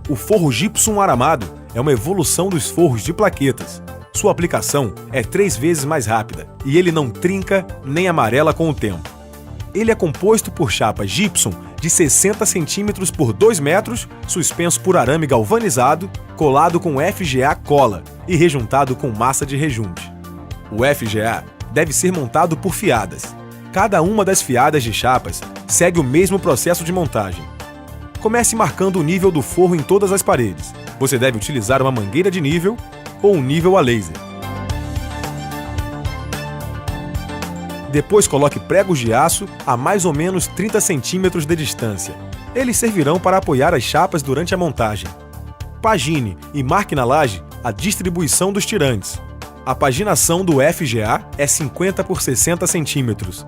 O forro gypsum aramado é uma evolução dos forros de plaquetas. Sua aplicação é 3 vezes mais rápida e ele não trinca nem amarela com o tempo. Ele é composto por chapa gypsum de 60 cm por 2 metros, suspenso por arame galvanizado, colado com FGA cola e rejuntado com massa de rejunte. O FGA deve ser montado por fiadas. Cada uma das fiadas de chapas segue o mesmo processo de montagem. Comece marcando o nível do forro em todas as paredes. Você deve utilizar uma mangueira de nível ou um nível a laser. Depois coloque pregos de aço a mais ou menos 30 centímetros de distância. Eles servirão para apoiar as chapas durante a montagem. Pagine e marque na laje a distribuição dos tirantes. A paginação do FGA é 50 por 60 centímetros.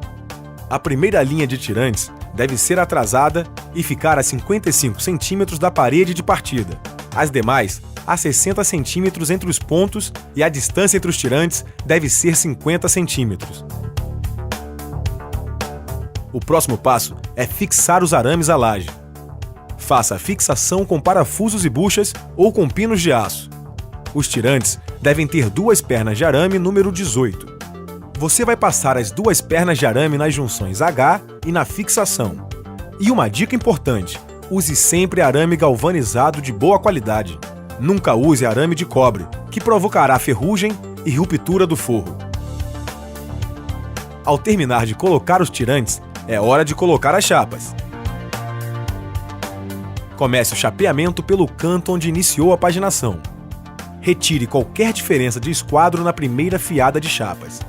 A primeira linha de tirantes deve ser atrasada e ficar a 55 centímetros da parede de partida. As demais, a 60 centímetros entre os pontos e a distância entre os tirantes deve ser 50 centímetros. O próximo passo é fixar os arames à laje. Faça a fixação com parafusos e buchas ou com pinos de aço. Os tirantes devem ter 2 pernas de arame número 18. Você vai passar as 2 pernas de arame nas junções H e na fixação. E uma dica importante: use sempre arame galvanizado de boa qualidade. Nunca use arame de cobre, que provocará ferrugem e ruptura do forro. Ao terminar de colocar os tirantes, é hora de colocar as chapas. Comece o chapeamento pelo canto onde iniciou a paginação. Retire qualquer diferença de esquadro na primeira fiada de chapas.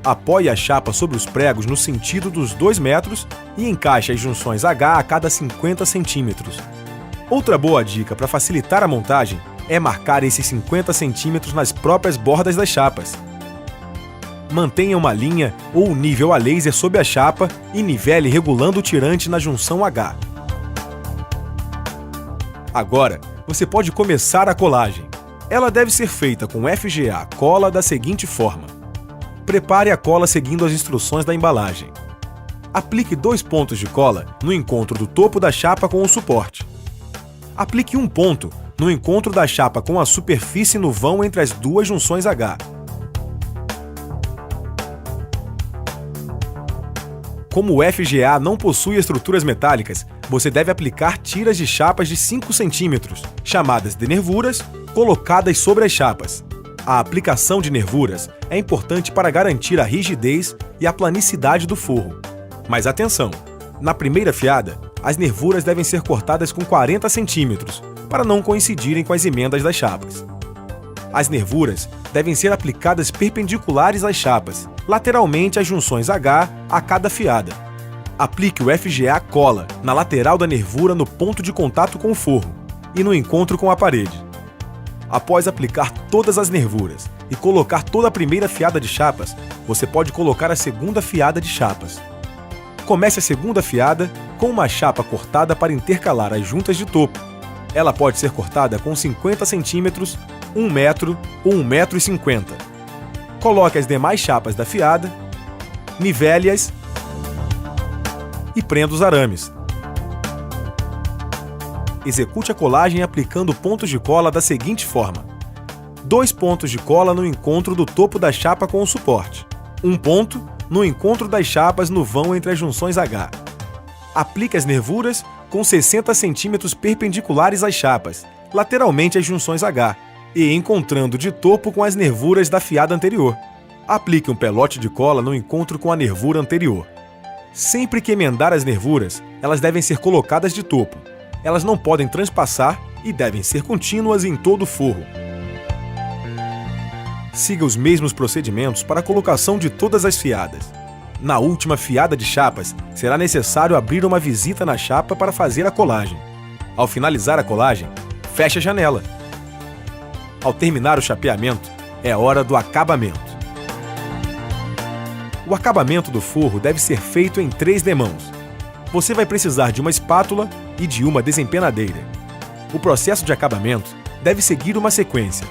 Apoie a chapa sobre os pregos no sentido dos 2 metros e encaixe as junções H a cada 50 centímetros. Outra boa dica para facilitar a montagem é marcar esses 50 centímetros nas próprias bordas das chapas. Mantenha uma linha ou um nível a laser sob a chapa e nivele regulando o tirante na junção H. Agora, você pode começar a colagem. Ela deve ser feita com FGA cola da seguinte forma. Prepare a cola seguindo as instruções da embalagem. Aplique 2 pontos de cola no encontro do topo da chapa com o suporte. Aplique 1 ponto no encontro da chapa com a superfície no vão entre as 2 junções H. Como o FGA não possui estruturas metálicas, você deve aplicar tiras de chapas de 5 centímetros, chamadas de nervuras, colocadas sobre as chapas. A aplicação de nervuras é importante para garantir a rigidez e a planicidade do forro. Mas atenção! Na primeira fiada, as nervuras devem ser cortadas com 40 centímetros, para não coincidirem com as emendas das chapas. As nervuras devem ser aplicadas perpendiculares às chapas, lateralmente às junções H a cada fiada. Aplique o FGA cola na lateral da nervura no ponto de contato com o forro e no encontro com a parede. Após aplicar todas as nervuras e colocar toda a primeira fiada de chapas, você pode colocar a segunda fiada de chapas. Comece a segunda fiada com uma chapa cortada para intercalar as juntas de topo. Ela pode ser cortada com 50 centímetros, 1 metro ou 1,50 m. Coloque as demais chapas da fiada, nivele-as e prenda os arames. Execute a colagem aplicando pontos de cola da seguinte forma: 2 pontos de cola no encontro do topo da chapa com o suporte, 1 ponto no encontro das chapas no vão entre as junções H. Aplique as nervuras com 60 centímetros perpendiculares às chapas, lateralmente às junções H, e encontrando de topo com as nervuras da fiada anterior. Aplique um pelote de cola no encontro com a nervura anterior. Sempre que emendar as nervuras, elas devem ser colocadas de topo. Elas não podem transpassar e devem ser contínuas em todo o forro. Siga os mesmos procedimentos para a colocação de todas as fiadas. Na última fiada de chapas, será necessário abrir uma visita na chapa para fazer a colagem. Ao finalizar a colagem, feche a janela. Ao terminar o chapeamento, é hora do acabamento. O acabamento do forro deve ser feito em 3 demãos. Você vai precisar de uma espátula e de uma desempenadeira. O processo de acabamento deve seguir uma sequência.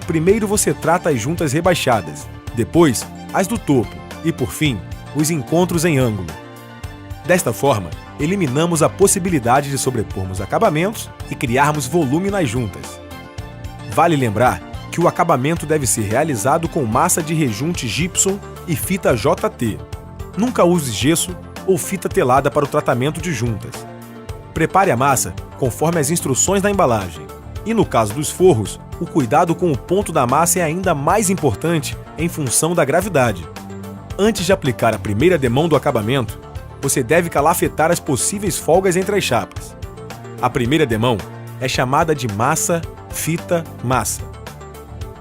Primeiro você trata as juntas rebaixadas, depois as do topo e, por fim, os encontros em ângulo. Desta forma, eliminamos a possibilidade de sobrepormos acabamentos e criarmos volume nas juntas. Vale lembrar que o acabamento deve ser realizado com massa de rejunte gypsum e fita JT. Nunca use gesso ou fita telada para o tratamento de juntas. Prepare a massa conforme as instruções da embalagem. E no caso dos forros, o cuidado com o ponto da massa é ainda mais importante em função da gravidade. Antes de aplicar a primeira demão do acabamento, você deve calafetar as possíveis folgas entre as chapas. A primeira demão é chamada de massa, fita, massa.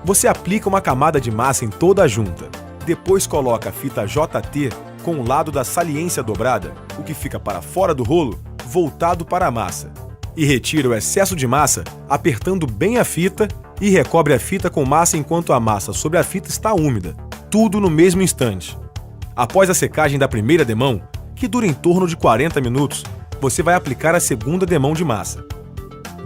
Você aplica uma camada de massa em toda a junta. Depois coloca a fita JT com o lado da saliência dobrada, o que fica para fora do rolo, voltado para a massa. E retira o excesso de massa apertando bem a fita e recobre a fita com massa enquanto a massa sobre a fita está úmida, tudo no mesmo instante. Após a secagem da primeira demão, que dura em torno de 40 minutos, você vai aplicar a segunda demão de massa.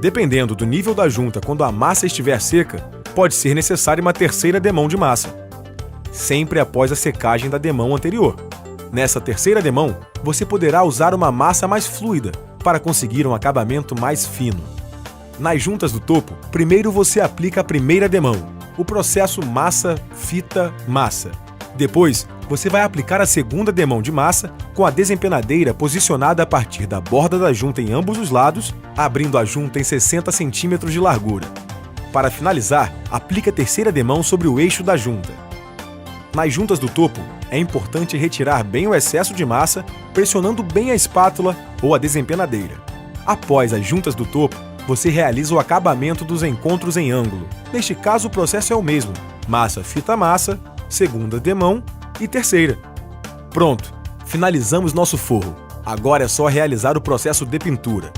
Dependendo do nível da junta quando a massa estiver seca, pode ser necessária uma terceira demão de massa, sempre após a secagem da demão anterior. Nessa terceira demão, você poderá usar uma massa mais fluida para conseguir um acabamento mais fino. Nas juntas do topo, primeiro você aplica a primeira demão, o processo massa, fita, massa. Depois, você vai aplicar a segunda demão de massa com a desempenadeira posicionada a partir da borda da junta em ambos os lados, abrindo a junta em 60 cm de largura. Para finalizar, aplique a terceira demão sobre o eixo da junta. Nas juntas do topo, é importante retirar bem o excesso de massa, pressionando bem a espátula ou a desempenadeira. Após as juntas do topo, você realiza o acabamento dos encontros em ângulo. Neste caso, o processo é o mesmo: massa, fita, massa, segunda demão e terceira. Pronto, finalizamos nosso forro. Agora é só realizar o processo de pintura.